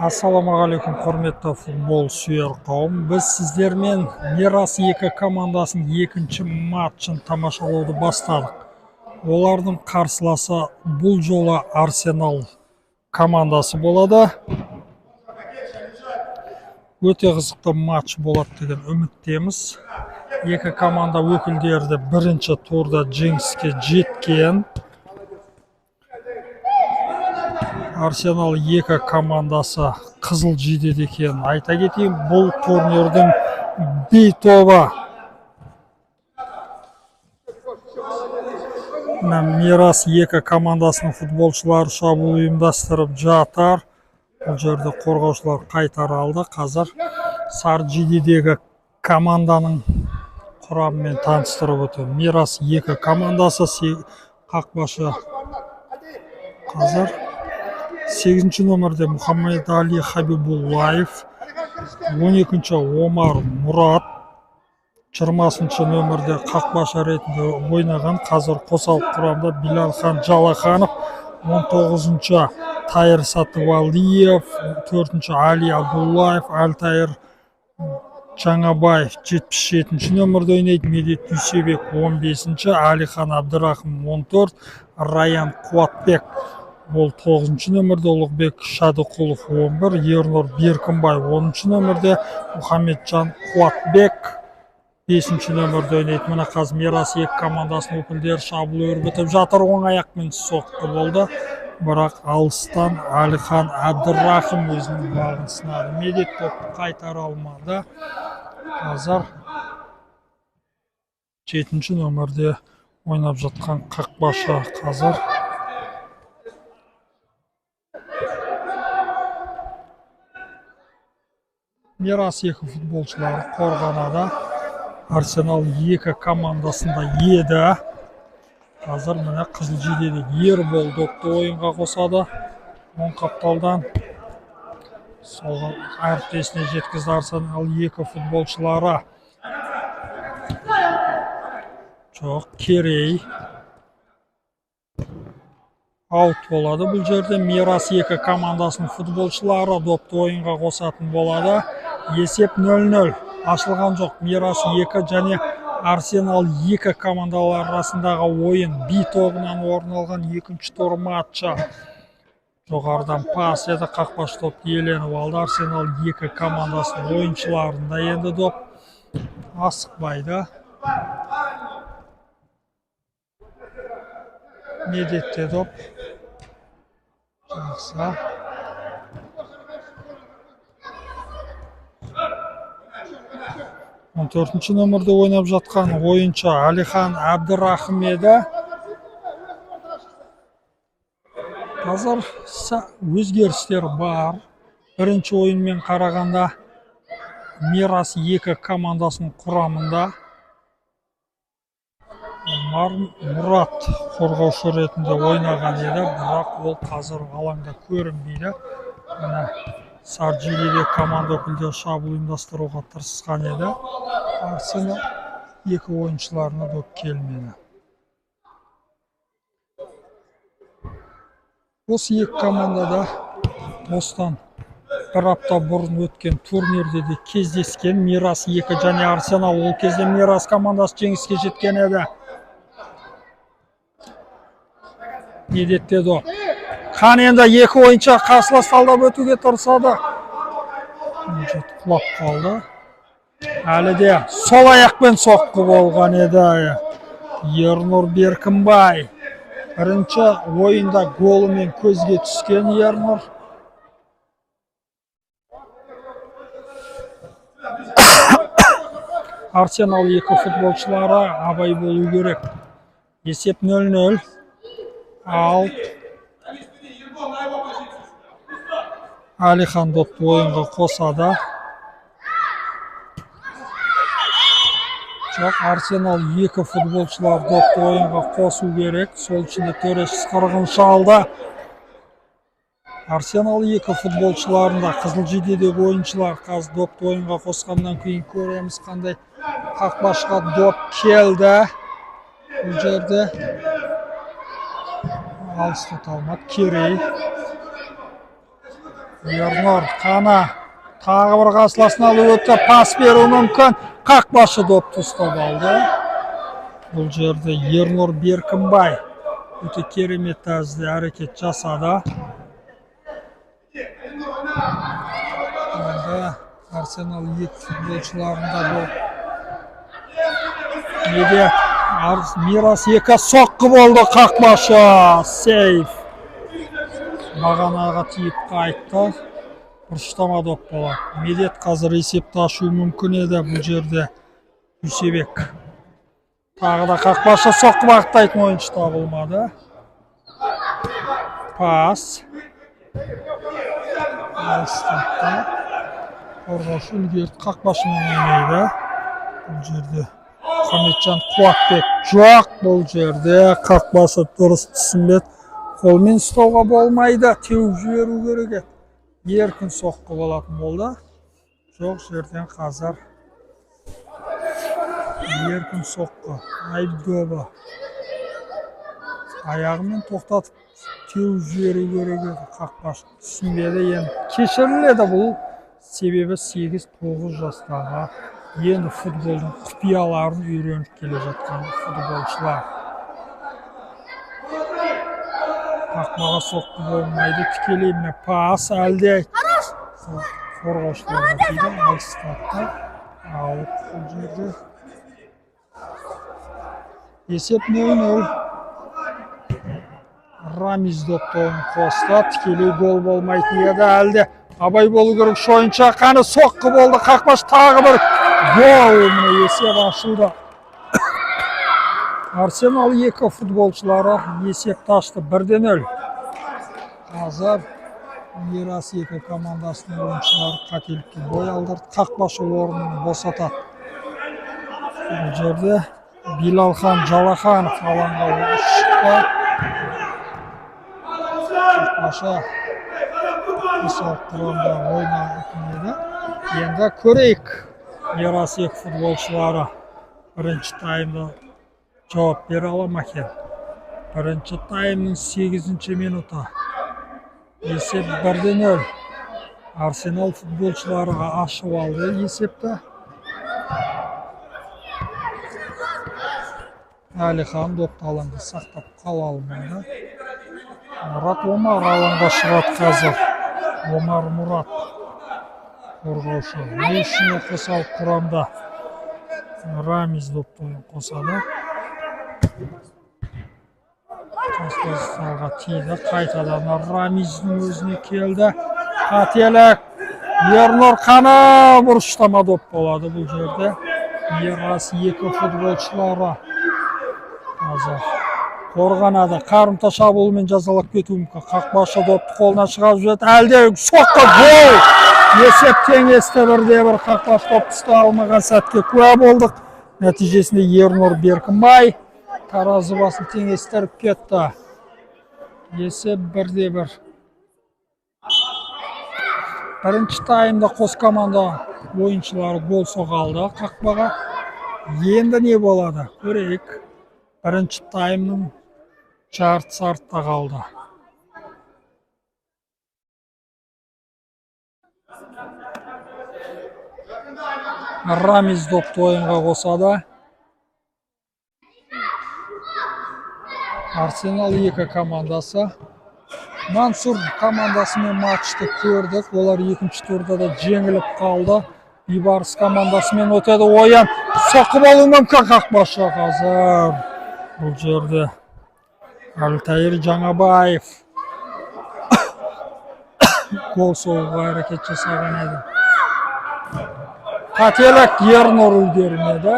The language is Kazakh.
Ассалаумағалейкум, құрметті футбол сүйер қауым. Біз сіздермен Мирас 2 командасының екінші матчын тамашалауды бастадық. Олардың қарсыласы бұл жолы Арсенал командасы болады. Өте қызықты матч болады деген үміттеміз. Екі команда өкілдері бірінші турда жеңіске жеткен. Арсенал 2 командасы қызыл жейдеде екенін айта кетейін. Бұл турнирдің B тобы. Мирас 2 командасының футболшылары шабуыл ұйымдастырып жатыр. Бұл жерде қорғаушылар қайтара алды. Қазір сары жейдедегі команданың құрамымен таныстырып өтеді. Мирас 2 командасы қақпашы қазір 8-ші номерде Мұхаммед Али Хабибуллаев, 12-ші Омар Мұрат, 20-ші номерде қақпашы ретінде ойнаған, қазір қосалқы құрамда Билалхан Жалаханов, 19-ші Тайыр Сатыбалдиев, 4-ші Али Абдуллаев, Алтайыр Жаңабаев 77-ші номерде ойнайды, Медет Дүйсебек 15-ші, Алихан Абдырахым 14, Раян Қуатбек ол 9-ші номерде, Ұлықбек Шадықұлов 11, Ернұр Беркінбай 10-ші номерде, Мұхамеджан Қуатбек 5-ші номерде ойнайды. Мына қазір Мирас 2 командасының өкілдері шабуыл өрбітіп жатыр. Оң аяқпен соқты болды, бірақ алыстан Алихан Абдырахым өзінің бағын сынады. Медет топты қайтара алмады. Қазір 7-ші номерде ойнап жатқан қақпашы қазір Мирас 2 футболшылары қорғанады. Арсенал 2 командасында еді. Қазір міне қызыл жейдеде Ербол допты ойынға қосады. Оң қапталдан сол әріптесіне жеткізді Арсенал 2 футболшылары. Жоқ, Керей аут болады. Бұл жерде Мирас 2 командасының футболшылары допты ойынға қосатын болады. Есеп 0-0. Ашылған жоқ. Мирас 2 және Арсенал 2 командалар арасындағы ойын B тобынан орын алған екінші тур матчы. Жоғарыдан пас еді, қақпашы топты иеленіп алды. Арсенал 2 командасының ойыншыларында енді доп асықпайды. Медетте доп. Жақсы. Он 4-ші номерде ойнап жатқан ойыншы Алихан Абдырахым еді. Қазір өзгерістер бар. Бірінші ойынмен қарағанда Мирас 2 командасының құрамында Омар Мұрат қорғаушы ретінде ойнаған еді, бірақ ол қазір алаңда көрінбейді. Сары жейдеде команда өкілдері шабуыл ұйымдастыруға тырысқан еді. Арсенал 2 ойыншыларына доп келмеді. Осы 2 командада осыдан бір апта бұрын өткен турнирде де кездескен. Мирас 2 және Арсенал, ол кезде Мирас командасы жеңіске жеткен еді. Медетте доп. Қан енді 2 ойыншы қарсылас талдап өтуге тырысады. Құлап қалды. Әлі де сол аяқпен соққы болған еді. Ернұр Беркінбай бірінші ойында голымен көзге түскен Ернұр. Арсенал 2 футболшылары абай болу керек. Есеп 0-0. Ал Алихан допты ойынға қосады. Жоқ, Арсенал 2 футболшылар допты ойынға қосу керек. Сол үшінде төреші қырғыншы алды. Арсенал 2 футболшыларында қызыл жейдедегі ойыншылар қазір допты ойынға қосқаннан кейін көреміз қандай қақпашыға доп келді. Бұл жерде алыс тұта алмады. Керей Ернұр қана тағы бір қарсыласын алып өтті. Пас беруі мүмкін. Қақпашы допты ұстап алды. Бұл жерде Ернұр Беркінбай өте керемет тәрізді әрекет жасады. Енді Арсенал екі футболшыларында бұл Медет Мирас екі соққы болды. Қақпашы сейф. Бағанаға тиіп қайтты. Бұрыштама доп болады. Медет қазір есепті ашу мүмкін еді. Бұл жерде Дүйсебек. Тағы да қақпашы соққы бағыттайтын ойыншы табылмады. Пас. Алыстықта. Қорғаушы үлгерді. Қақпашымен ойнайды. Бұл жерде Хамитжан Қуатбек жоқ. Бұл жерде қақпашы дұрыс түсінбеді. Қолмен ұстауға болмайды. Теуіп жіберу керек еді. Еркін соққы болатын болды. Жоқ жерден қазір еркін соққы. Айдоба. Аяғымен тоқтатып теуіп жіберу керек еді. Қақпашы түсінбеді. Енді кешіріледі бұл. Себебі 8-9 жастағы енді футболдың құпияларын үйреніп келе жатқан футболшылар. Қақпаға соққы болмайды. Тікелей міне пас әлде қорғаушыларға тиді. Алыстықта ауып бұл жерде. Есеп 0-0. Рамиз допты қосты. Тікелей гол болмайтын еді. Әлде абай болу керек. Шойынша қаны соққы болды. Қақпашы тағы бір гол. Есеп ашылды. Арсенал екі футболшылары есепті ашты. 1-0. Қазір Мирас екі командасының ойыншылары қателікке бой алдырды. Қақпашы орнын босатады. Бұл жерде Билалхан Жалаханов алаңға шықты. Қақпашы осал құрамда ойнайтын еді. Енді көрейік. Мирас екі футболшылары бірінші таймда жауап бере ала ма екен. Бірінші таймның 8-ші минуты. Есеп 1-0. Арсенал футболшыларға ашып алды есепті. Әлихан допты алаңда сақтап қала алмайды. Мұрат Омар алаңға шығады қазір. Омар Мұрат қорғаушы. Не үшін қосал құрамда Рамиз допты қосады. Қастастарға тиді. Қайтадан Рамиздің өзіне келді. Қателік. Ернұр қаны бұрыштама доп болады бұл жерде. Мирас екі футболшылары қазір қорғанады. Қарымта шабуылмен жазалап кетуі мүмкін. Қақпашы допты қолынан шығарып жіберді. Әлде соққы гол. Есеп теңесті 1-1. Қақпашы допты ұстай алмаған сәтке куә болдық. Нәтижесінде Ернұр Беркінбай таразы басын теңестіріп кетті. Есеп 1-1. Бірінші таймда қос команда ойыншылары гол соғалды қақпаға. Енді не болады? Көрейік. Бірінші таймның жарты артта қалды. Рамиз допты ойынға қосады. Арсенал екі командасы. Мансур командасымен матчты көрдік. Олар екінші турда да жеңіліп қалды. Бейбарыс командасымен өтеді ойын. Соққы болуы мүмкін қақпашы қазір. Бұл жерде Алтайыр Жаңабаев гол соғуға әрекет жасаған еді. Қателік. Ернұр үлгермеді.